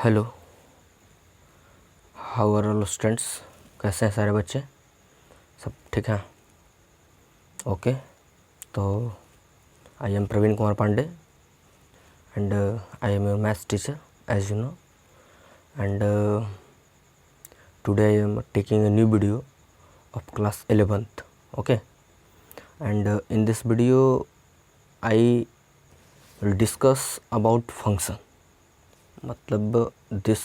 Hello, how are all students. कैसे हैं सारे बच्चे? सब ठीक हैं? ओके। तो I am Praveen Kumar Pandey and I am your maths teacher as you know, and today I am taking a new video of class 11th. Okay, and in this video I will discuss about function. मतलब this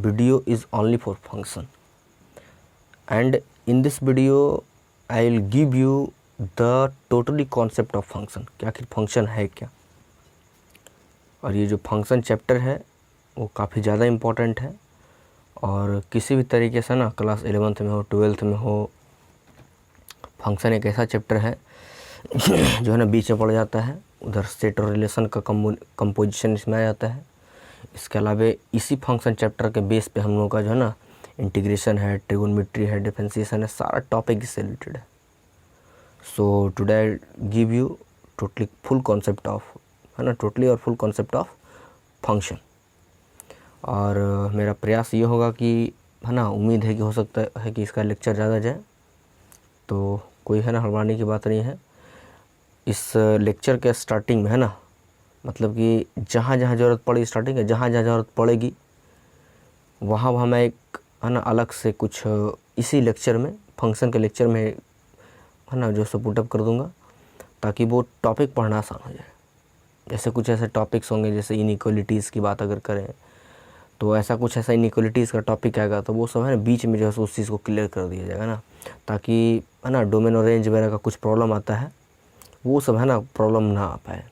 video is only for function, and in this video I will give you the totally concept of function. कि आखिर function है क्या, और ये जो function chapter है वो काफ़ी ज़्यादा इम्पोर्टेंट है। और किसी भी तरीके से ना क्लास 11th में हो 12th में हो, फंक्शन एक ऐसा चैप्टर है जो है ना बीच में पड़ जाता है। उधर सेट और रिलेशन का कंपोजिशन इसमें आ जाता है। इसके अलावा इसी फंक्शन चैप्टर के बेस पे हम लोगों का जो है ना इंटीग्रेशन है, ट्रिगोनोमेट्री है, डिफरेंशिएशन है, सारा टॉपिक इससे रिलेटेड है। So today I give you totally full concept of, है ना, टोटली और फुल कॉन्सेप्ट ऑफ फंक्शन। और मेरा प्रयास ये होगा कि, है ना, उम्मीद है कि हो सकता है कि इसका लेक्चर ज़्यादा जाए, तो कोई है ना हड़बड़ाने की बात नहीं है। इस लेक्चर के स्टार्टिंग में, है ना, मतलब कि जहाँ जहाँ ज़रूरत पड़ेगी, स्टार्टिंग है जहाँ जहाँ ज़रूरत पड़ेगी वहाँ वहाँ मैं एक, है ना, अलग से कुछ इसी लेक्चर में, फंक्शन के लेक्चर में, है ना, जो सपोर्ट अप कर दूँगा ताकि वो टॉपिक पढ़ना आसान हो जाए। जैसे कुछ ऐसे टॉपिक्स होंगे, जैसे इनइक्वलिटीज़ की बात अगर करें तो ऐसा कुछ ऐसा इनइक्वलिटीज़ का टॉपिक आएगा तो वो सब है ना बीच में जो है उस चीज़ को क्लियर कर दिया जाएगा ना, ताकि, है ना, डोमेन और रेंज वगैरह का कुछ प्रॉब्लम आता है वो सब, है ना, प्रॉब्लम ना आ पाए।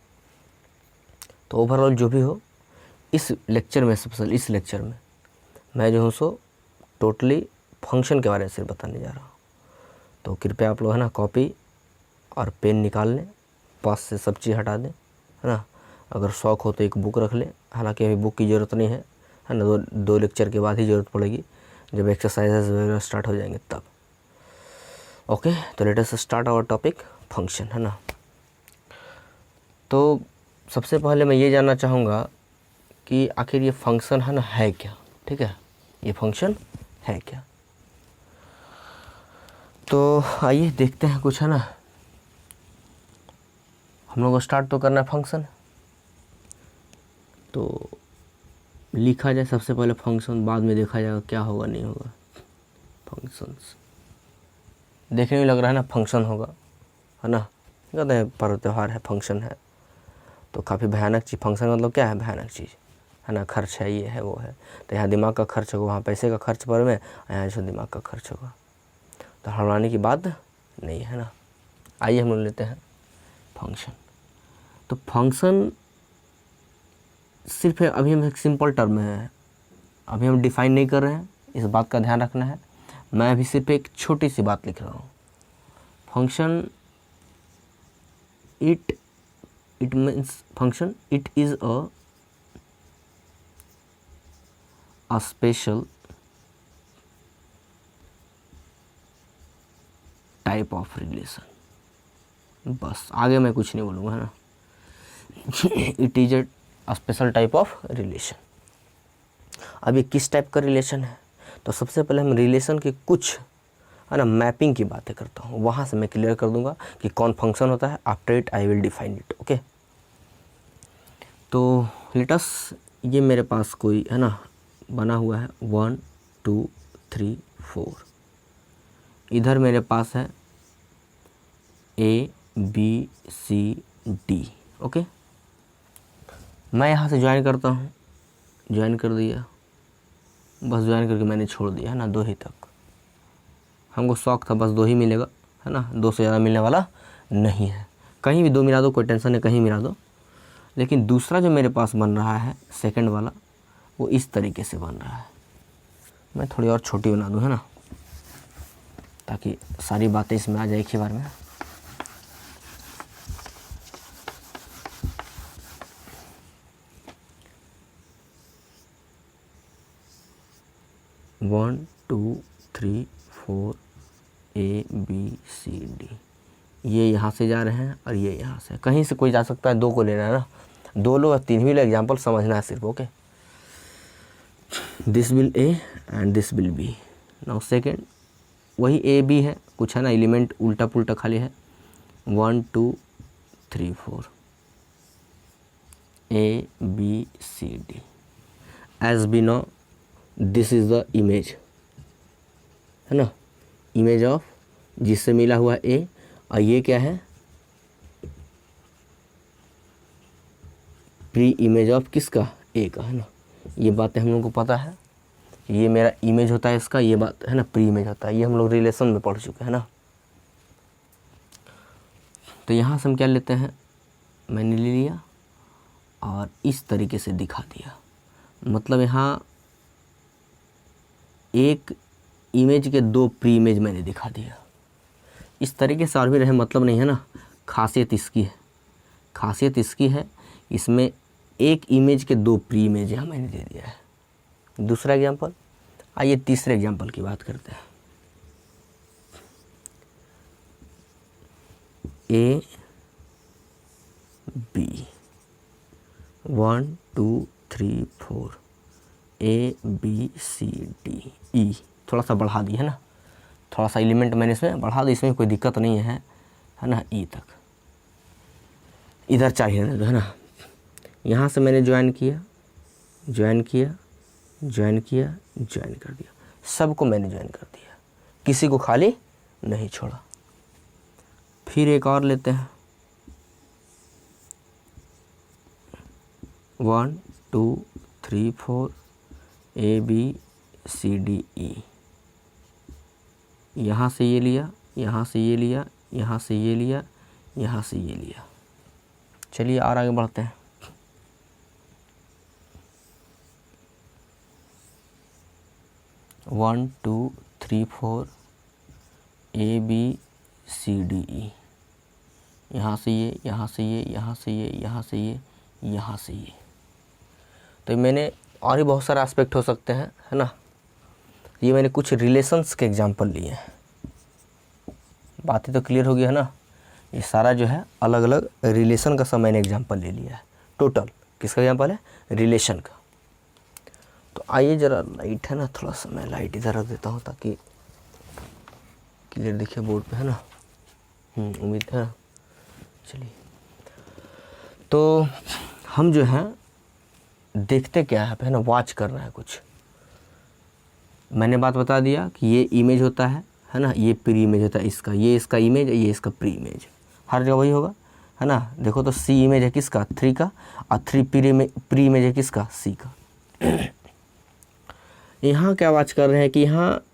तो ओवरऑल जो भी हो, इस लेक्चर में, स्पेशल इस लेक्चर में मैं जो हूँ सो टोटली फंक्शन के बारे में सिर्फ बताने जा रहा हूँ। तो कृपया आप लोग, है ना, कॉपी और पेन निकाल लें, पास से सब चीज़ हटा दें, है ना। अगर शौक़ हो तो एक बुक रख लें, हालांकि अभी बुक की ज़रूरत नहीं है ना, दो लेक्चर के बाद ही ज़रूरत पड़ेगी जब एक्सरसाइजेज वगैरह स्टार्ट हो जाएंगे तब। ओके, तो let us start our topic function, है ना। तो सबसे पहले मैं ये जानना चाहूँगा कि आखिर ये फंक्शन, है ना, है क्या। ठीक है, ये फंक्शन है क्या। तो आइए देखते हैं कुछ, है ना, हम लोग को स्टार्ट तो करना है फंक्शन। तो लिखा जाए सबसे पहले फंक्शन, बाद में देखा जाएगा क्या होगा नहीं होगा। फंक्शंस देखने में लग रहा है ना फंक्शन होगा, है ना, कहते हैं पर्व त्यौहार है, फंक्शन है, तो काफ़ी भयानक चीज़। फंक्शन मतलब क्या है? भयानक चीज़, है ना, खर्च है, ये है वो है। तो यहाँ दिमाग का खर्च होगा, वहाँ पैसे का खर्च पर में, यहाँ जो दिमाग का खर्च होगा, तो हड़बड़ाने की बात नहीं है ना। आइए हम लोग लेते हैं फंक्शन। तो फंक्शन सिर्फ अभी हम एक सिंपल टर्म है, अभी हम डिफ़ाइन नहीं कर रहे हैं, इस बात का ध्यान रखना है। मैं अभी सिर्फ एक छोटी सी बात लिख रहा हूँ। Function it means function it is a special type of relation. बस आगे मैं कुछ नहीं बोलूँगा, है ना। It is a special type of relation. अब ये किस टाइप का रिलेशन है, तो सबसे पहले हम रिलेशन के कुछ, है ना, मैपिंग की बातें करता हूँ, वहाँ से मैं क्लियर कर दूंगा कि कौन फंक्शन होता है। After it I will define it. Okay, तो लेटस, ये मेरे पास कोई, है ना, बना हुआ है 1 2 3 4। इधर मेरे पास है A B C D। Okay, मैं यहाँ से ज्वाइन करता हूँ, ज्वाइन कर दिया, बस ज्वाइन करके मैंने छोड़ दिया, है ना, 2 ही तक। हमको शौक था बस 2 ही मिलेगा, है ना, 2 से ज़्यादा मिलने वाला नहीं है। कहीं भी 2 मिला दो, कोई टेंशन नहीं, कहीं मिला दो। लेकिन दूसरा जो मेरे पास बन रहा है, सेकंड वाला, वो इस तरीके से बन रहा है। मैं थोड़ी और छोटी बना दूँ, है ना, ताकि सारी बातें इसमें आ जाए एक ही बार में। One 2 3 4 A B C D, ये यहाँ से जा रहे हैं और ये यहाँ से, कहीं से कोई जा सकता है। 2 को लेना है ना, 2 लो या 3 भी लो, एग्जाम्पल समझना है सिर्फ। Okay, this will A and this will be. Now second वही ए बी है, कुछ है ना एलिमेंट उल्टा पुल्टा खाली है। 1 2 3 4 A B C D. As we know this is the image, है ना, इमेज ऑफ जिससे मिला हुआ ए, और ये क्या है, प्री इमेज ऑफ किसका, ए का, है ना। ये बातें हम लोगों को पता है, ये मेरा इमेज होता है इसका, ये बात है ना प्री इमेज होता है, ये हम लोग रिलेशन में पढ़ चुके हैं ना। तो यहाँ से हम क्या लेते हैं, मैंने ले लिया और इस तरीके से दिखा दिया, मतलब यहाँ एक इमेज के 2 प्री इमेज मैंने दिखा दिया। इस तरीके से और भी रहे मतलब नहीं है ना, खासियत इसकी है, खासियत इसकी है, इसमें एक इमेज के 2 प्री इमेज यहाँ मैंने दे दिया है। दूसरा एग्जांपल, आइए तीसरे एग्जांपल की बात करते हैं। A B 1 2 3 4 A B C D E, थोड़ा सा बढ़ा दी है ना, थोड़ा सा एलिमेंट मैंने इसमें बढ़ा दी, इसमें कोई दिक्कत नहीं है ना। ई तक इधर चाहिए ना, है ना। यहाँ से मैंने ज्वाइन किया, ज्वाइन किया, ज्वाइन किया, ज्वाइन कर दिया, सबको मैंने ज्वाइन कर दिया, किसी को खाली नहीं छोड़ा। फिर एक और लेते हैं, 1 2 3 4 A B C D E. यहाँ से ये लिया, यहाँ से ये लिया, यहाँ से ये लिया, यहाँ से ये लिया। चलिए और आगे बढ़ते हैं। One two three four A B C D E. यहाँ से ये, यहाँ से ये, यहाँ से ये, यहाँ से ये, यहाँ से ये। तो मैंने और भी बहुत सारे एस्पेक्ट हो सकते हैं, है ना। ये मैंने कुछ रिलेशंस के एग्जांपल लिए हैं, बातें तो क्लियर हो गई है ना। ये सारा जो है अलग अलग रिलेशन का सब मैंने एग्जांपल ले लिया है। टोटल किसका एग्जांपल है, रिलेशन का। तो आइए ज़रा, लाइट है ना, थोड़ा सा मैं लाइट इधर रख देता हूँ ताकि क्लियर दिखे बोर्ड पे, है ना। उम्मीद है। चलिए, तो हम जो है देखते क्या है ना, वॉच कर रहे हैं कुछ। मैंने बात बता दिया कि ये इमेज होता है ना, ये प्री इमेज होता है इसका, ये इसका इमेज है, ये इसका प्री इमेज, हर जगह वही होगा, है ना। देखो तो सी इमेज है किसका, 3 का, और 3 प्री इमेज है किसका, सी का। यहाँ क्या वॉच कर रहे हैं कि यहाँ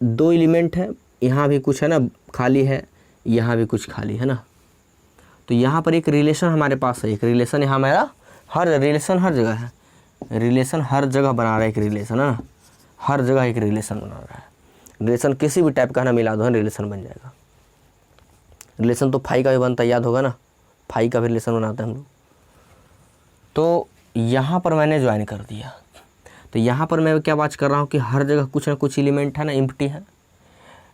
2 एलिमेंट है, यहाँ भी कुछ है ना खाली है, यहाँ भी कुछ खाली है ना। तो यहाँ पर एक रिलेशन हमारे पास है, एक रिलेशन यहाँ हमारा, हर रिलेशन हर जगह है, रिलेशन हर जगह बना रहा है, एक रिलेशन है ना, हर जगह एक रिलेशन बना रहा है। रिलेशन किसी भी टाइप का ना मिला दो, है रिलेशन बन जाएगा। रिलेशन तो फाई का भी बनता है, याद होगा ना, फाई का भी रिलेशन बनाते हैं हम लोग। तो यहाँ पर मैंने ज्वाइन कर दिया, तो यहाँ पर मैं क्या बात कर रहा हूँ कि हर जगह कुछ ना कुछ एलिमेंट है ना, एम्प्टी है।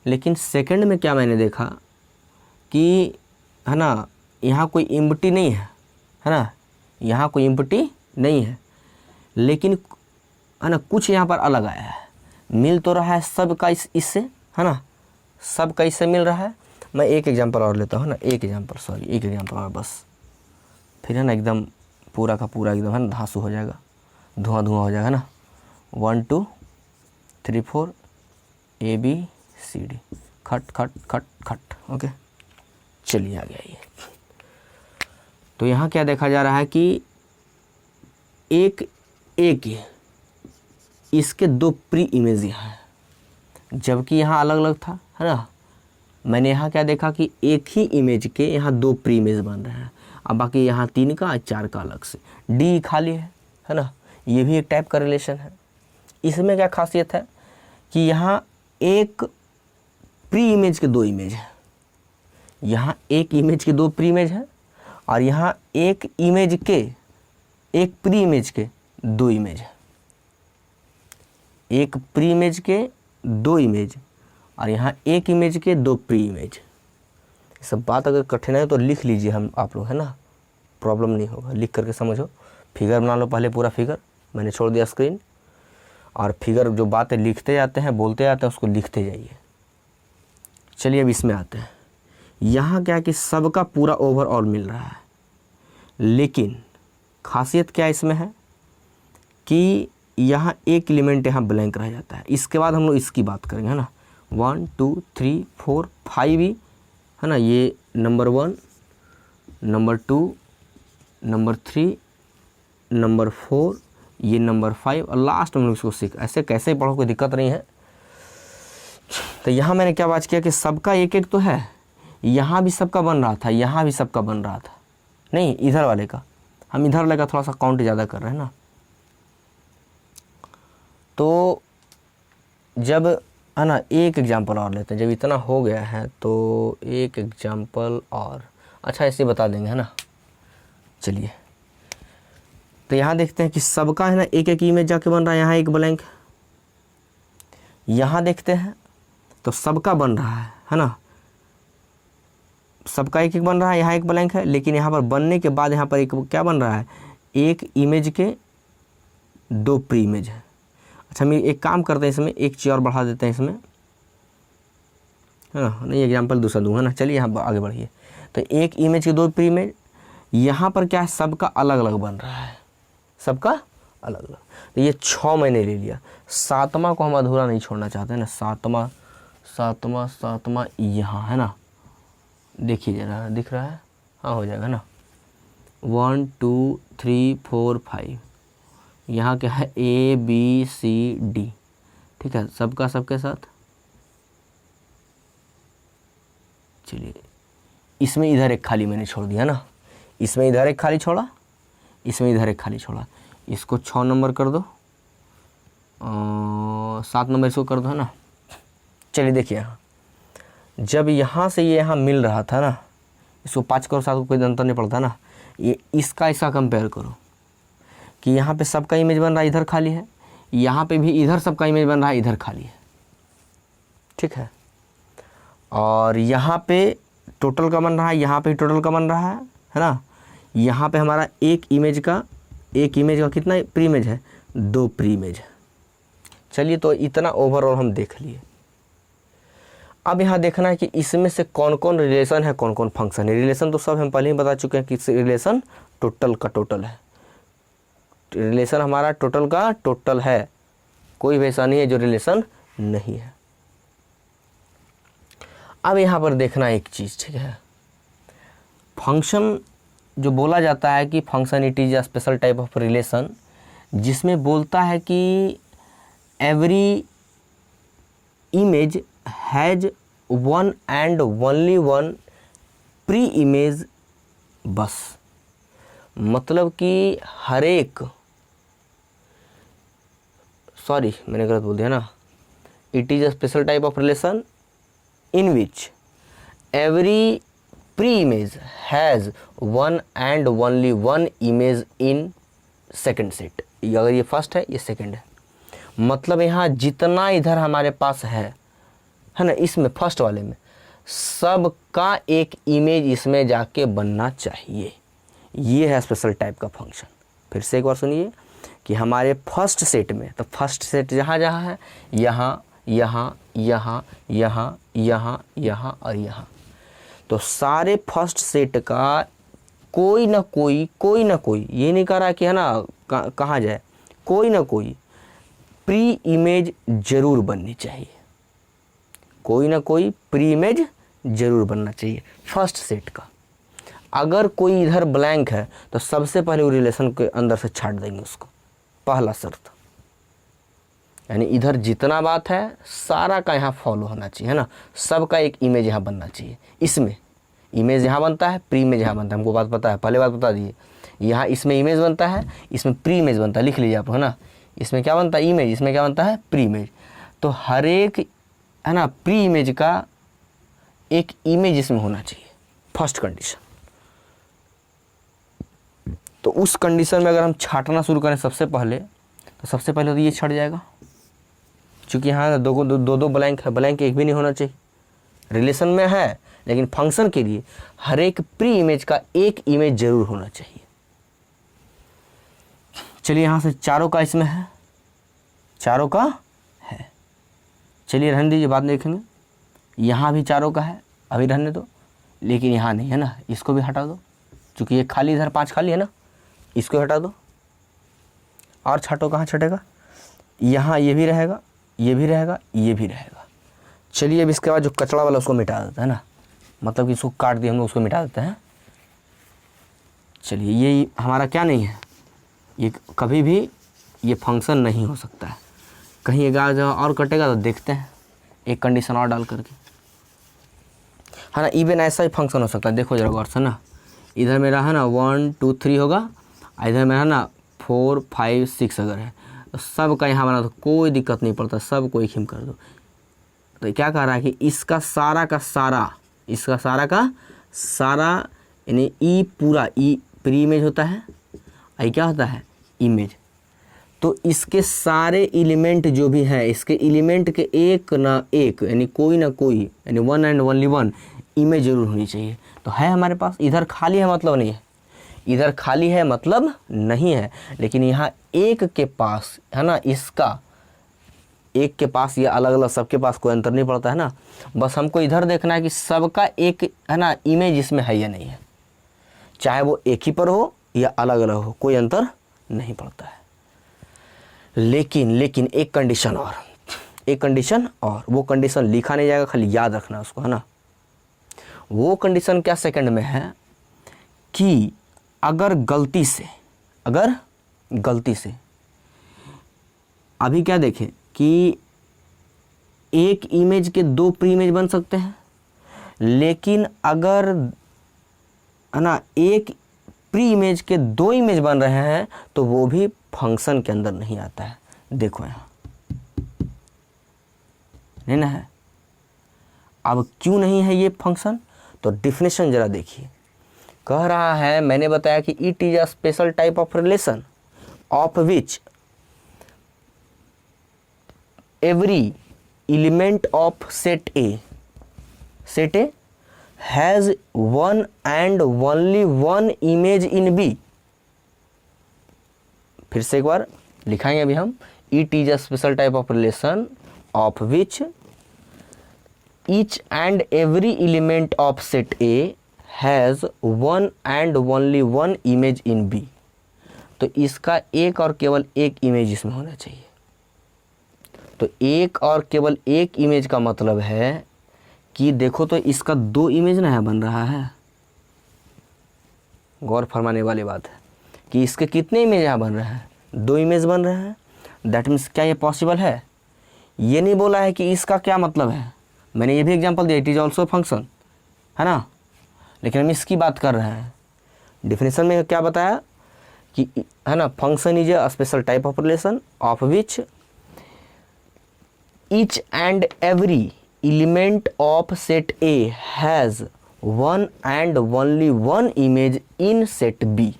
लेकिन सेकंड में क्या मैंने देखा कि, है ना, यहाँ कोई एम्प्टी नहीं है ना, यहाँ कोई एम्प्टी नहीं है, लेकिन है ना कुछ यहाँ पर अलग आया है, मिल तो रहा है सबका इससे, है ना, सबका इससे मिल रहा है। मैं एक एग्जांपल और लेता हूँ ना, एक एग्जांपल और बस, फिर है ना एकदम पूरा का पूरा एकदम है ना धांसू हो जाएगा, धुआं हो जाएगा ना। 1 2 3 4 ए बी सी डी, खट खट खट खट। ओके, चलिए आ गया ये। तो यहाँ क्या देखा जा रहा है कि एक इसके 2 प्री इमेज यहाँ है, जबकि यहाँ अलग अलग था, है ना। मैंने यहाँ क्या देखा कि एक ही इमेज के यहाँ 2 प्री इमेज बन रहे हैं, अब बाकी यहाँ 3 का 4 का अलग से, डी खाली है ना। ये भी एक टाइप का रिलेशन है। इसमें क्या खासियत है कि यहाँ एक प्री इमेज के 2 इमेज है, यहाँ एक इमेज के 2 प्री इमेज है, और यहाँ एक इमेज के, एक प्री इमेज के 2 इमेज है, एक प्री इमेज के 2 इमेज, और यहाँ एक इमेज के 2 प्री इमेज। सब बात अगर कठिन है तो लिख लीजिए हम आप लोग, है ना, प्रॉब्लम नहीं होगा, लिख करके समझो। फिगर बना लो पहले, पूरा फिगर मैंने छोड़ दिया स्क्रीन, और फिगर जो बातें लिखते जाते हैं, बोलते जाते हैं, उसको लिखते जाइए। चलिए अब इसमें आते हैं। यहाँ क्या है कि सबका पूरा ओवरऑल मिल रहा है, लेकिन खासियत क्या इसमें है कि यहाँ एक एलिमेंट यहाँ ब्लैंक रह जाता है। इसके बाद हम लोग इसकी बात करेंगे, है ना। 1 2 3 4 5 ही है ना, ये नंबर 1, नंबर 2, नंबर 3, नंबर 4, ये नंबर 5 और लास्ट में हम लोग इसको सीख। ऐसे कैसे पढ़ो, कोई दिक्कत नहीं है। तो यहाँ मैंने क्या बात किया कि सबका एक एक तो है, यहाँ भी सबका बन रहा था, यहाँ भी सबका बन रहा था, नहीं इधर वाले का, हम इधर वाले का थोड़ा सा काउंट ज़्यादा कर रहे हैं ना। तो जब है ना, एक एग्जाम्पल और लेते हैं। जब इतना हो गया है तो एक एग्जाम्पल और, अच्छा ऐसे बता देंगे, है ना। चलिए तो यहाँ देखते हैं कि सबका है ना एक एक इमेज जाके बन रहा है, यहाँ एक ब्लैंक। यहाँ देखते हैं तो सबका बन रहा है ना, सबका एक एक बन रहा है, यहाँ एक ब्लैंक है। लेकिन यहाँ पर बनने के बाद यहाँ पर एक क्या बन रहा है, एक इमेज के 2 प्री इमेज है। अच्छा हम एक काम करते हैं, इसमें एक चीज़ और बढ़ा देते हैं इसमें, है ना। नहीं एग्जाम्पल दूसरा दूँ, है ना। चलिए यहाँ आगे बढ़िए। तो एक इमेज के 2 प्री इमेज, यहाँ पर क्या है, सबका अलग अलग बन रहा है, सबका अलग अलग। तो ये 6 मैंने ले लिया। 7वां को हम अधूरा नहीं छोड़ना चाहते हैं ना। 7वां यहाँ है ना, देखिए जरा, दिख रहा है, हाँ हो जाएगा ना। 1 2 3 4 5, यहाँ क्या है A B C D, ठीक है, सबका सबके साथ। चलिए इसमें इधर एक खाली मैंने छोड़ दिया ना, इसमें इधर एक खाली छोड़ा, इसमें इधर एक खाली छोड़ा। इसको 6 नंबर कर दो, 7 नंबर इसको कर दो, है ना। चलिए देखिए यहाँ, जब यहाँ से ये यहाँ मिल रहा था ना, इसको 5 करो 7 को कोई अंतर नहीं पड़ता ना। ये इसका इसका कंपेयर करो कि यहाँ पे सबका इमेज बन रहा है, इधर खाली है, यहाँ पे भी इधर सबका इमेज बन रहा है, इधर खाली है, ठीक है। और यहाँ पे टोटल का बन रहा है, यहाँ पे टोटल का बन रहा है ना। यहाँ पे हमारा एक इमेज का कितना प्री इमेज है, 2 प्री इमेज है। चलिए तो इतना ओवरऑल हम देख लिए। अब यहाँ देखना है कि इसमें से कौन कौन रिलेशन है, कौन कौन फंक्शन है। रिलेशन तो सब हम पहले ही बता चुके हैं कि रिलेशन टोटल का टोटल है, रिलेशन हमारा टोटल का टोटल है, कोई भी ऐसा नहीं है जो रिलेशन नहीं है। अब यहाँ पर देखना एक चीज़, ठीक है। फंक्शन जो बोला जाता है कि function it is a special type of relation, जिसमें बोलता है कि every image has one and only one pre image बस। मतलब कि हर एक, सॉरी मैंने गलत बोल दिया ना, it is a special type of relation in which every pre-image has one and only one image in second set। अगर ये फर्स्ट है, ये सेकंड है, मतलब यहाँ जितना इधर हमारे पास है ना, इसमें फर्स्ट वाले में सबका एक इमेज इसमें जाके बनना चाहिए। ये है स्पेशल टाइप का फंक्शन। फिर से एक बार सुनिए कि हमारे फर्स्ट सेट में, तो फर्स्ट सेट जहाँ जहाँ है, यहाँ यहाँ यहाँ यहाँ यहाँ यहाँ और यहाँ, तो सारे फर्स्ट सेट का कोई ना कोई, ये नहीं कह रहा कि है ना कहाँ जाए, कोई ना कोई प्री इमेज जरूर बननी चाहिए, कोई ना कोई प्री इमेज जरूर बनना चाहिए फर्स्ट सेट का। अगर कोई इधर ब्लैंक है तो सबसे पहले वो रिलेशन के अंदर से छाट देंगे उसको, पहला शर्त। यानी इधर जितना बात है सारा का यहाँ फॉलो होना चाहिए, है ना। सबका एक इमेज यहाँ बनना चाहिए। इसमें इमेज यहाँ बनता है, प्री इमेज यहाँ बनता है, हमको बात पता है, पहले बात बता दिए। यहाँ इसमें इमेज बनता है, इसमें प्री इमेज बनता है, लिख लीजिए आप, है ना। इसमें क्या बनता है, इमेज, इसमें क्या बनता है, प्री इमेज। तो हर एक है ना प्री इमेज का एक इमेज इसमें होना चाहिए, फर्स्ट कंडीशन। तो उस कंडीशन में अगर हम छाटना शुरू करें सबसे पहले, तो सबसे पहले तो ये छट जाएगा, क्योंकि यहाँ दो ब्लैंक है, ब्लैंक एक भी नहीं होना चाहिए। रिलेशन में है लेकिन फंक्शन के लिए हर एक प्री इमेज का एक इमेज जरूर होना चाहिए। चलिए यहाँ से चारों का इसमें है, चारों का है। चलिए रहने दीजिए, बाद में देखेंगे। यहाँ भी चारों का है, अभी रहने दो, लेकिन यहाँ नहीं है ना, इसको भी हटा दो, क्योंकि ये खाली इधर 5 खाली है ना, इसको हटा दो। और छाटो, कहाँ छटेगा, यहाँ ये भी रहेगा, ये भी रहेगा, ये भी रहेगा। चलिए अब इसके बाद जो कचरा वाला उसको मिटा देते हैं ना, मतलब कि इसको काट दिए हम लोग, उसको मिटा देते हैं। चलिए ये हमारा क्या नहीं है, ये कभी भी ये फंक्शन नहीं हो सकता है। कहीं एक जगह और कटेगा तो देखते हैं, एक कंडीशन और डाल करके, है ना। इवन ऐसा ही फंक्शन हो सकता है, देखो जरा गौर से ना, इधर मेरा है ना 1 2 3 होगा, इधर मेरा ना 4 5 6 अगर है, तो सब का यहाँ बना तो कोई दिक्कत नहीं पड़ता, सब को एक ही में कर दो। तो क्या कह रहा है कि इसका सारा का सारा, इसका सारा का सारा, यानी ई पूरा, ई प्री इमेज होता है, आई क्या होता है, इमेज। तो इसके सारे एलिमेंट जो भी हैं, इसके एलिमेंट के एक ना एक, यानी कोई ना कोई, यानी one and only one image जरूर होनी चाहिए। तो है हमारे पास, इधर खाली है मतलब नहीं है, इधर खाली है मतलब नहीं है, लेकिन यहाँ एक के पास है ना, इसका एक के पास, ये अलग अलग, सबके पास कोई अंतर नहीं पड़ता है ना। बस हमको इधर देखना है कि सबका एक है ना इमेज इसमें है या नहीं है, चाहे वो एक ही पर हो या अलग अलग हो, कोई अंतर नहीं पड़ता है। लेकिन एक कंडीशन और, एक कंडीशन और, वो कंडीशन लिखा नहीं जाएगा, खाली याद रखना उसको, है ना। वो कंडीशन क्या सेकंड में है कि अगर गलती से अभी क्या देखें कि एक इमेज के 2 प्री इमेज बन सकते हैं, लेकिन अगर है ना एक प्री इमेज के 2 इमेज बन रहे हैं तो वो भी फंक्शन के अंदर नहीं आता है। देखो यहाँ नहीं ना है। अब क्यों नहीं है ये फंक्शन, तो डिफिनेशन जरा देखिए। कह रहा है, मैंने बताया कि it is a special type of relation of which every element of set A has one and only one image in B. फिर से एक बार लिखाएंगे अभी हम, it is a special type of relation of which each and every element of set A has one and only one image in B। तो इसका एक और केवल एक इमेज इसमें होना चाहिए। तो एक और केवल एक इमेज का मतलब है कि देखो तो इसका 2 इमेज ना है बन रहा है। गौर फरमाने वाली बात है कि इसके कितने इमेज यहाँ बन रहे हैं, 2 इमेज बन रहे हैं। दैट मीन्स क्या ये पॉसिबल है, ये नहीं बोला है कि इसका क्या मतलब है। मैंने ये भी एग्जांपल दिया, इट इज ऑल्सो फंक्शन, है ना, लेकिन हम इसकी बात कर रहे हैं। डिफिनेशन में क्या बताया कि है ना, function is a special type of relation of which each and every element of set A has one and only one image in set B.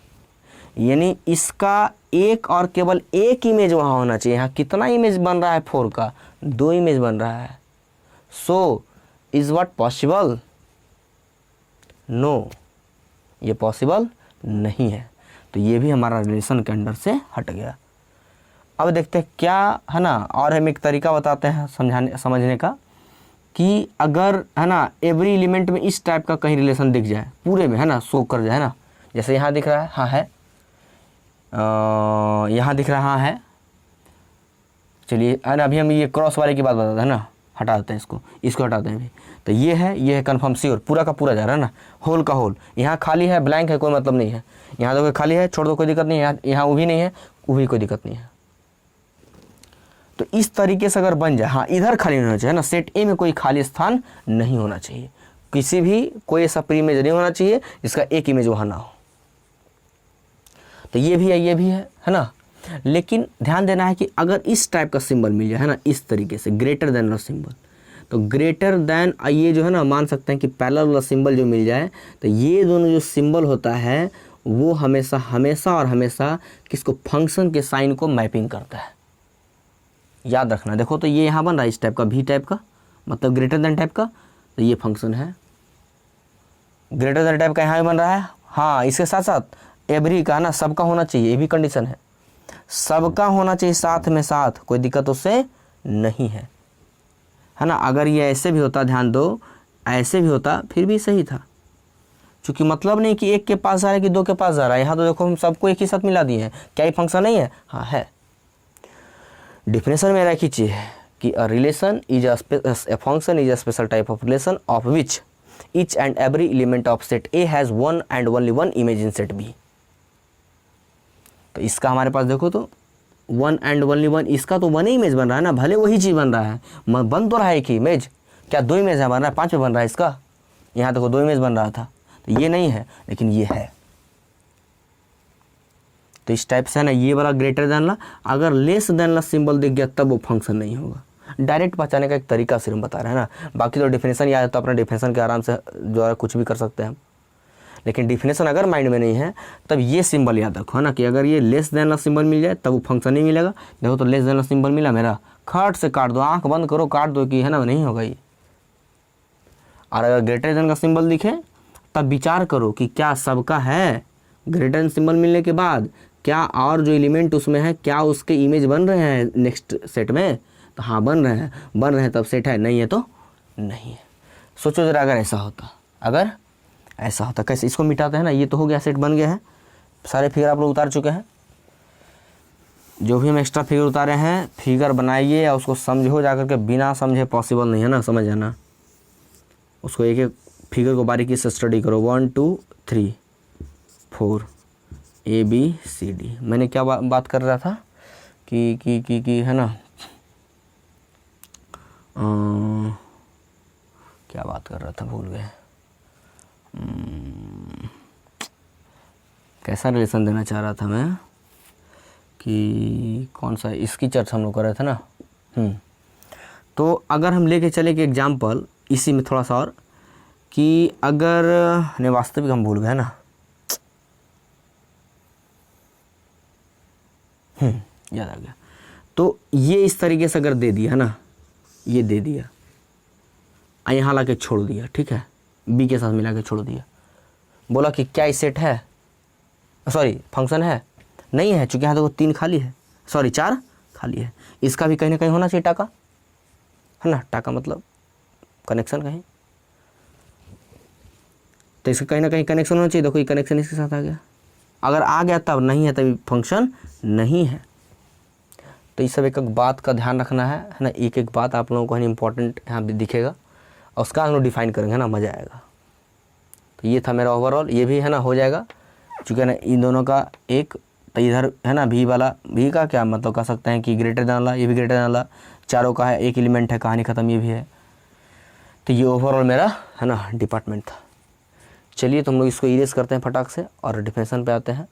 यानी इसका एक और केवल एक इमेज वहाँ होना चाहिए। यहाँ कितना इमेज बन रहा है 4 का, 2 इमेज बन रहा है। So is what possible, no, ये पॉसिबल नहीं है। तो ये भी हमारा रिलेशन के अंडर से हट गया। अब देखते हैं क्या है ना, और हम एक तरीका बताते हैं समझने का कि अगर है ना एवरी एलिमेंट में इस टाइप का कहीं रिलेशन दिख जाए पूरे में, है ना, शो कर जाए, है ना, जैसे यहाँ दिख रहा है, हाँ है, यहाँ दिख रहा है। चलिए है ना, अभी हम ये क्रॉस वाले की बात बताते हैं ना, हटा देते हैं इसको हटाते हैं अभी। तो ये है कन्फर्म श्योर, पूरा का पूरा जा रहा है ना, होल का होल। यहाँ खाली है, ब्लैंक है, कोई मतलब नहीं है। यहाँ देखो खाली है, छोड़ दो, कोई दिक्कत नहीं है। यहाँ वो भी नहीं है, वो भी कोई दिक्कत नहीं है। तो इस तरीके से अगर बन जाए, हाँ इधर खाली नहीं होना चाहिए ना, सेट ए में कोई खाली स्थान नहीं होना चाहिए, किसी भी कोई ऐसा प्री इमेज नहीं होना चाहिए जिसका एक इमेज वहाँ ना हो। तो ये भी है ना। लेकिन ध्यान देना है कि अगर इस टाइप का सिंबल मिल जाए, है ना, इस तरीके से ग्रेटर देन वाला सिंबल, तो ग्रेटर देन ये जो है ना, मान सकते हैं कि पैरेलल वाला सिंबल जो मिल जाए, तो ये दोनों जो सिंबल होता है वो हमेशा किसको, फंक्शन के साइन को मैपिंग करता है। याद रखना। देखो तो ये यहाँ बन रहा है इस टाइप का, भी टाइप का, मतलब ग्रेटर देन टाइप का, तो ये फंक्शन है। ग्रेटर देन टाइप का यहाँ भी बन रहा है, हाँ, इसके साथ साथ एवरी का ना, सबका होना चाहिए, ये भी कंडीशन है। सबका होना चाहिए साथ में साथ, कोई दिक्कत उससे नहीं है ना। अगर ये ऐसे भी होता, ध्यान दो, ऐसे भी होता फिर भी सही था, क्योंकि मतलब नहीं कि एक के पास जा रहा है कि दो के पास जा रहा है। यहाँ तो देखो हम सबको एक ही साथ मिला दिए हैं, क्या ये फंक्शन नहीं है? हाँ है। डिफिनेशन में एक ही चीज़ है कि a relation is a function is a special type of relation of which each and every element of set A has one and only one image in set B. तो इसका हमारे पास देखो तो वन एंड ओनली वन, इसका तो one ही image बन रहा है ना, भले वही चीज़ बन रहा है, बन तो रहा है एक ही इमेज, क्या दो इमेज है बन रहा है? 5 में बन रहा है इसका, यहाँ देखो 2 इमेज बन रहा था, तो ये नहीं है लेकिन ये है। तो इस टाइप से है ना, ये वाला ग्रेटर देन ला, अगर लेस देन ला सिंबल दिख गया तब वो फंक्शन नहीं होगा। डायरेक्ट पहचाने का एक तरीका सिर्फ बता रहे हैं ना, बाकी तो डिफिनेशन याद है तो अपना डिफिनेशन के आराम से जो है कुछ भी कर सकते हैं हम। लेकिन डिफिनेशन अगर माइंड में नहीं है तब ये सिंबल याद रखो है ना, कि अगर ये लेस देन ला सिंबल मिल जाए तब वो फंक्शन नहीं मिलेगा। देखो तो लेस देन ला सिंबल मिला मेरा, खट से काट दो, आंख बंद करो काट दो कि है ना, नहीं होगा ये। और अगर ग्रेटर देन का सिंबल दिखे तब विचार करो कि क्या सबका है, ग्रेटर देन सिंबल मिलने के बाद क्या और जो एलिमेंट उसमें है क्या उसके इमेज बन रहे हैं नेक्स्ट सेट में? तो हाँ बन रहे हैं तब सेट है, नहीं है तो नहीं है। सोचो जरा अगर ऐसा होता, अगर ऐसा होता, कैसे इसको मिटाते हैं ना, ये तो हो गया सेट बन गया है, सारे फिगर आप लोग उतार चुके हैं। जो भी हम एक्स्ट्रा फिगर उतारे हैं फिगर बनाइए या उसको समझो जाकर के, बिना समझे पॉसिबल नहीं है ना, समझ आना। उसको एक एक फिगर को बारीकी से स्टडी करो, 1 2 3 4 ABCD। मैंने क्या बात कर रहा था कि है ना, क्या बात कर रहा था भूल गए। कैसा रिलेशन देना चाह रहा था मैं, कि कौन सा, इसकी चर्चा हम लोग कर रहे थे ना। तो अगर हम लेके चले कि एग्जाम्पल इसी में थोड़ा सा और, कि अगर नहीं वास्तविक हम भूल गए ना, याद आ गया। तो ये इस तरीके से अगर दे दिया है ना, ये दे दिया, यहाँ ला के छोड़ दिया, ठीक है, बी के साथ मिला के छोड़ दिया, बोला कि क्या इस सेट है, सॉरी फंक्शन है, नहीं है, चूँकि यहाँ देखो 3 खाली है, सॉरी 4 खाली है। इसका भी कहीं ना कहीं होना चाहिए टाका, है ना, टाका मतलब कनेक्शन कहीं, तो इसका कहीं ना कहीं कनेक्शन होना चाहिए। देखो ये कनेक्शन इसके साथ आ गया, अगर आ गया तब, नहीं है तभी फंक्शन नहीं है। तो ये सब एक एक बात का ध्यान रखना है ना, एक एक बात आप लोगों को इंपॉर्टेंट यहाँ भी दिखेगा और उसका हम लोग डिफाइन करेंगे ना, मज़ा आएगा। तो ये था मेरा ओवरऑल, ये भी है ना हो जाएगा, चूँकि ना इन दोनों का एक, तो इधर है ना भी वाला, भी का क्या मतलब कह सकते हैं कि ग्रेटर देन वाला, ये भी ग्रेटर देन वाला, चारों का है, एक एलिमेंट है, कहानी ख़त्म, ये भी है। तो ये ओवरऑल मेरा है ना डिपार्टमेंट था। चलिए तो हम लोग इसको इरेज करते हैं फटाक से और डिफिनेशन पे आते हैं।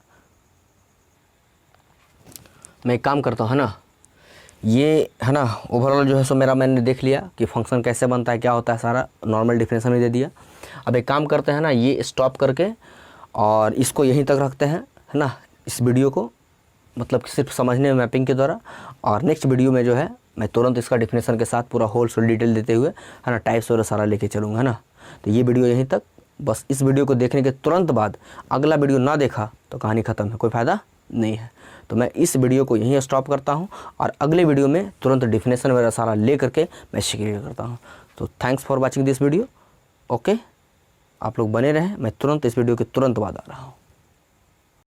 मैं एक काम करता हूँ है ना, ये है ना ओवरऑल जो है सो मेरा मैंने देख लिया कि फंक्शन कैसे बनता है, क्या होता है, सारा नॉर्मल डिफिनेशन में दे दिया। अब एक काम करते हैं ना, ये स्टॉप करके और इसको यहीं तक रखते हैं है ना, इस वीडियो को, मतलब कि सिर्फ समझने में मैपिंग के द्वारा। और नेक्स्ट वीडियो में जो है मैं तुरंत इसका डिफिनेशन के साथ पूरा होल फुल डिटेल देते हुए है ना टाइप्स वगैरह सारा लेके चलूँगा, है ना। तो ये वीडियो यहीं तक, बस इस वीडियो को देखने के तुरंत बाद अगला वीडियो ना देखा तो कहानी ख़त्म है, कोई फ़ायदा नहीं है। तो मैं इस वीडियो को यहीं स्टॉप करता हूँ और अगले वीडियो में तुरंत डिफिनेशन वगैरह सारा ले करके मैं शेयर करता हूँ। तो thanks for watching this video. Okay, आप लोग बने रहें, मैं तुरंत इस वीडियो के तुरंत बाद आ रहा हूँ।